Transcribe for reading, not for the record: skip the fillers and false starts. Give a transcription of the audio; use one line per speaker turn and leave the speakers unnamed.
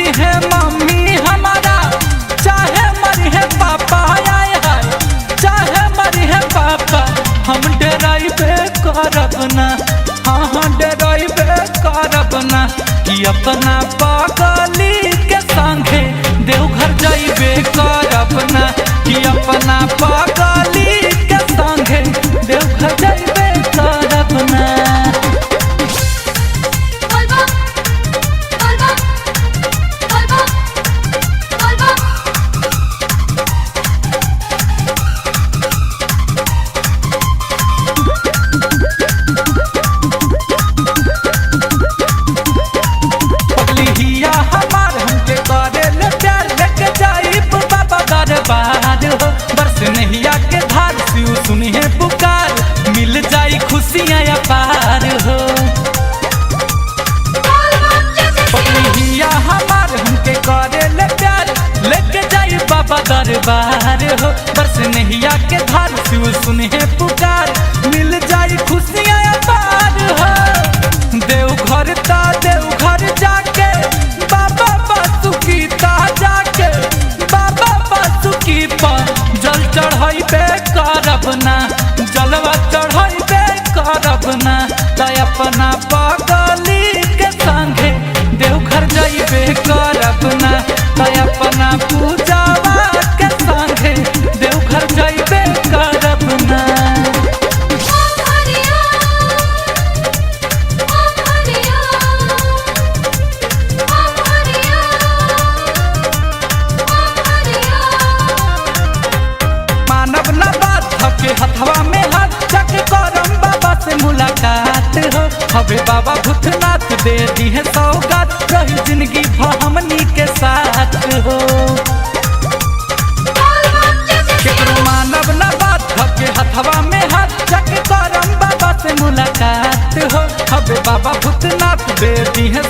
मरी है मम्मी हमारा, चाहे मरी है पापा, आए हाय चाहे मरी है पापा, हम डराइबे करब ना, हाँ डराइबे करब ना, कि अपना पागली के संगे देवघर जाइबे करब ना, कि अपना पागली के संगे देवघर जाइबे करब ना। बरस नैया के धार सिउ सुनिए पुकार, मिल जाई खुशियाँ अपार हो। पगलिया हमार हमके करे ले प्यार, लेके जाई बाबा दरबार हो। बरस नैया के धार सिउ सुनिए पुकार, मिल जाई खुशियाँ अपार हो। देवघर ता देवघर जाके बाबा बासुकी ता जाके बाबा बासुकी पर जल चढ़ाइबे करब ना, जलवा चढ़ाइबे करब ना, त अपना पागली के संगे देवघर जाइबे करब ना, त अपना पूजावा के संगे देवघर जाइबे करब ना। मानव न बात के हथवा में हाथ चक करम बाबा से मुलाकात हो। हवे बाबा भूतनाथ दे दी है सौगात, रही जिंदगी हमनी के साथ हो। केकरो मानव न बात के हथवा में हाथ चक करम बाबा से मुलाकात हो। हवे बाबा भूतनाथ दे दी है